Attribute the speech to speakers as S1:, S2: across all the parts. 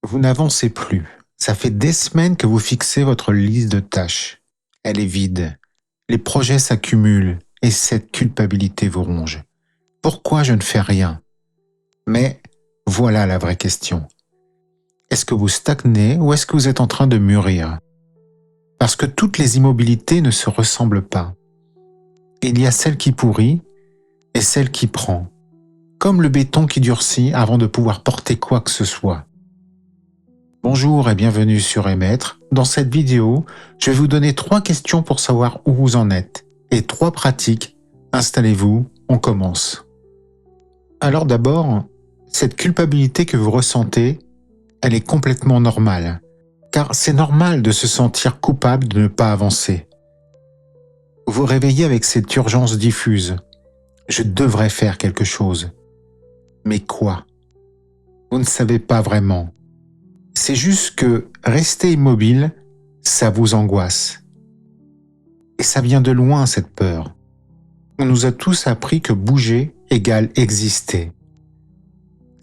S1: Vous n'avancez plus. Ça fait des semaines que vous fixez votre liste de tâches. Elle est vide. Les projets s'accumulent et cette culpabilité vous ronge. Pourquoi je ne fais rien? Mais voilà la vraie question. Est-ce que vous stagnez ou est-ce que vous êtes en train de mûrir? Parce que toutes les immobilités ne se ressemblent pas. Il y a celle qui pourrit et celle qui prend. Comme le béton qui durcit avant de pouvoir porter quoi que ce soit. Bonjour et bienvenue sur Émettre. Dans cette vidéo, je vais vous donner 3 questions pour savoir où vous en êtes et 3 pratiques. Installez-vous, on commence. Alors d'abord, cette culpabilité que vous ressentez, elle est complètement normale. Car c'est normal de se sentir coupable de ne pas avancer. Vous vous réveillez avec cette urgence diffuse. Je devrais faire quelque chose. Mais quoi? Vous ne savez pas vraiment. C'est juste que rester immobile, ça vous angoisse. Et ça vient de loin, cette peur. On nous a tous appris que bouger égale exister.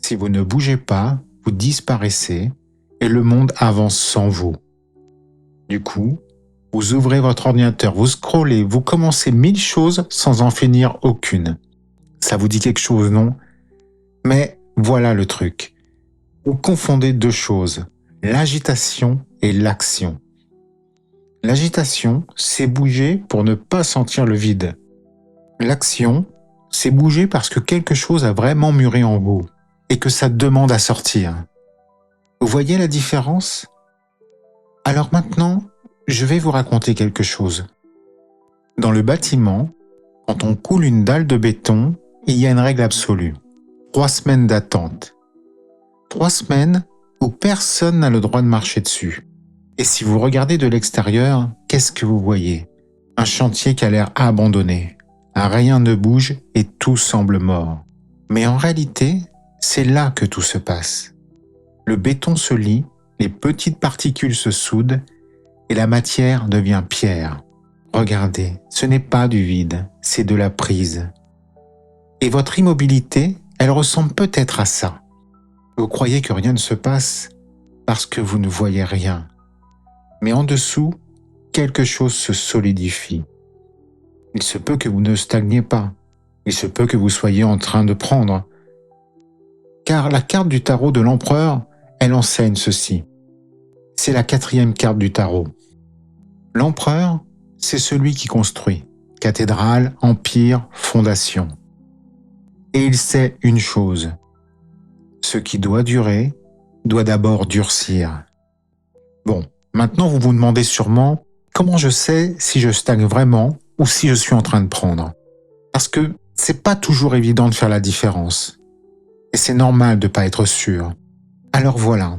S1: Si vous ne bougez pas, vous disparaissez et le monde avance sans vous. Du coup, vous ouvrez votre ordinateur, vous scrollez, vous commencez 1000 choses sans en finir aucune. Ça vous dit quelque chose, non? Mais voilà le truc. Vous confondez 2 choses, l'agitation et l'action. L'agitation, c'est bouger pour ne pas sentir le vide. L'action, c'est bouger parce que quelque chose a vraiment mûri en vous et que ça demande à sortir. Vous voyez la différence? Alors maintenant, je vais vous raconter quelque chose. Dans le bâtiment, quand on coule une dalle de béton, il y a une règle absolue. 3 semaines d'attente. 3 semaines où personne n'a le droit de marcher dessus. Et si vous regardez de l'extérieur, qu'est-ce que vous voyez? Un chantier qui a l'air abandonné. Rien ne bouge et tout semble mort. Mais en réalité, c'est là que tout se passe. Le béton se lie, les petites particules se soudent et la matière devient pierre. Regardez, ce n'est pas du vide, c'est de la prise. Et votre immobilité, elle ressemble peut-être à ça. Vous croyez que rien ne se passe parce que vous ne voyez rien. Mais en dessous, quelque chose se solidifie. Il se peut que vous ne stagniez pas. Il se peut que vous soyez en train de prendre. Car la carte du tarot de l'empereur, elle enseigne ceci. C'est la 4e carte du tarot. L'empereur, c'est celui qui construit. Cathédrale, empire, fondation. Et il sait une chose. Ce qui doit durer, doit d'abord durcir. Bon, maintenant vous vous demandez sûrement comment je sais si je stagne vraiment ou si je suis en train de prendre. Parce que c'est pas toujours évident de faire la différence. Et c'est normal de pas être sûr. Alors voilà,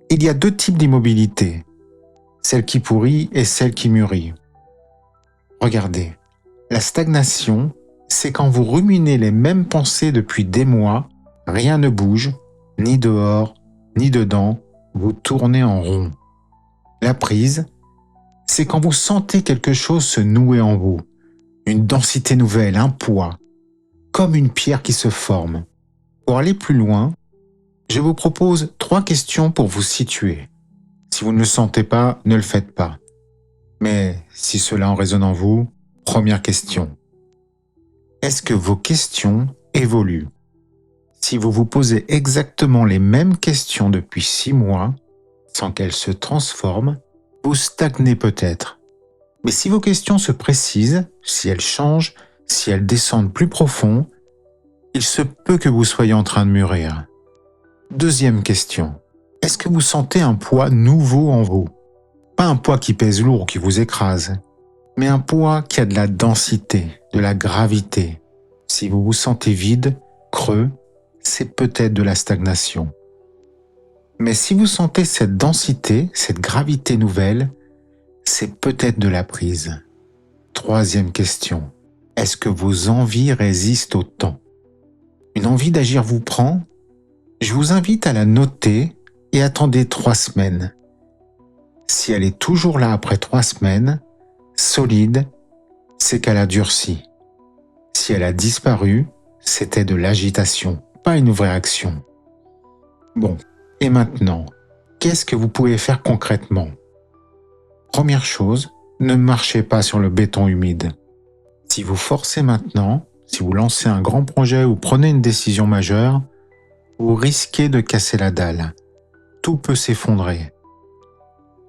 S1: il y a 2 types d'immobilité. Celle qui pourrit et celle qui mûrit. Regardez, la stagnation, c'est quand vous ruminez les mêmes pensées depuis des mois, rien ne bouge, ni dehors, ni dedans, vous tournez en rond. La prise, c'est quand vous sentez quelque chose se nouer en vous, une densité nouvelle, un poids, comme une pierre qui se forme. Pour aller plus loin, je vous propose 3 questions pour vous situer. Si vous ne le sentez pas, ne le faites pas. Mais si cela en résonne en vous, première question. Est-ce que vos questions évoluent? Si vous vous posez exactement les mêmes questions depuis 6 mois, sans qu'elles se transforment, vous stagnez peut-être. Mais si vos questions se précisent, si elles changent, si elles descendent plus profond, il se peut que vous soyez en train de mûrir. Deuxième question. Est-ce que vous sentez un poids nouveau en vous? Pas un poids qui pèse lourd, qui vous écrase, mais un poids qui a de la densité, de la gravité. Si vous vous sentez vide, creux, c'est peut-être de la stagnation. Mais si vous sentez cette densité, cette gravité nouvelle, c'est peut-être de la prise. Troisième question. Est-ce que vos envies résistent au temps? Une envie d'agir vous prend? Je vous invite à la noter et attendez 3 semaines. Si elle est toujours là après 3 semaines, solide, c'est qu'elle a durci. Si elle a disparu, c'était de l'agitation, pas une vraie action. Bon, et maintenant, Qu'est-ce que vous pouvez faire concrètement? Première chose, ne marchez pas sur le béton humide. Si vous forcez maintenant, si vous lancez un grand projet ou prenez une décision majeure, vous risquez de casser la dalle. Tout peut s'effondrer.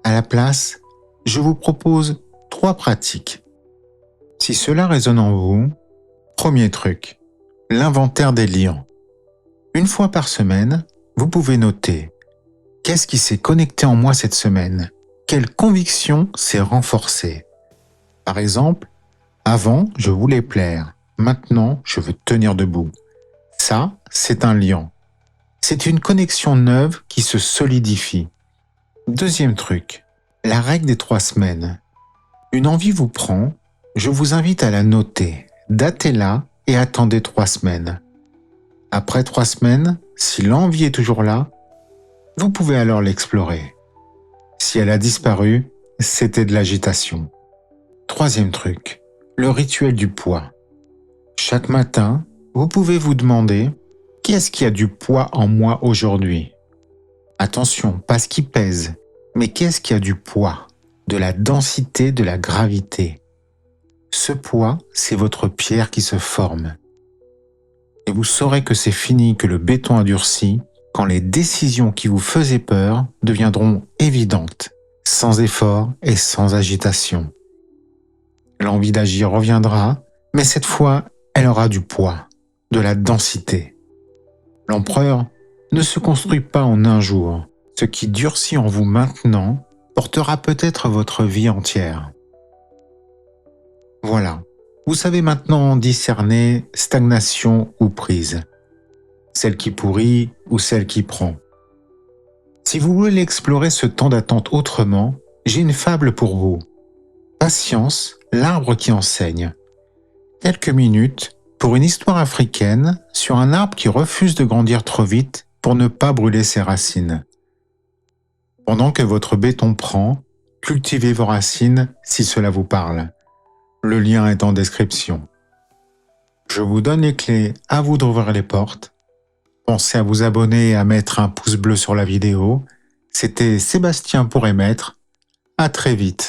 S1: À la place, je vous propose 3 pratiques. Si cela résonne en vous, premier truc, l'inventaire des liens. Une fois par semaine, vous pouvez noter qu'est-ce qui s'est connecté en moi cette semaine, quelle conviction s'est renforcée. Par exemple, avant, je voulais plaire, maintenant, je veux tenir debout. Ça, c'est un lien. C'est une connexion neuve qui se solidifie. Deuxième truc, la règle des 3 semaines. Une envie vous prend, je vous invite à la noter, datez-la et attendez 3 semaines. Après 3 semaines, si l'envie est toujours là, vous pouvez alors l'explorer. Si elle a disparu, c'était de l'agitation. Troisième truc, le rituel du poids. Chaque matin, vous pouvez vous demander « Qu'est-ce qui a du poids en moi aujourd'hui ?» Attention, pas ce qui pèse, mais qu'est-ce qui a du poids, de la densité, de la gravité. Ce poids, c'est votre pierre qui se forme. Et vous saurez que c'est fini, que le béton a durci, quand les décisions qui vous faisaient peur deviendront évidentes, sans effort et sans agitation. L'envie d'agir reviendra, mais cette fois, elle aura du poids, de la densité. L'empereur ne se construit pas en un jour. Ce qui durcit en vous maintenant portera peut-être votre vie entière. Voilà, vous savez maintenant discerner stagnation ou prise, celle qui pourrit ou celle qui prend. Si vous voulez explorer ce temps d'attente autrement, j'ai une fable pour vous. Patience, l'arbre qui enseigne. Quelques minutes pour une histoire africaine sur un arbre qui refuse de grandir trop vite pour ne pas brûler ses racines. Pendant que votre béton prend, cultivez vos racines si cela vous parle. Le lien est en description. Je vous donne les clés, à vous d'ouvrir les portes. Pensez à vous abonner et à mettre un pouce bleu sur la vidéo. C'était Sébastien pour émettre. À très vite.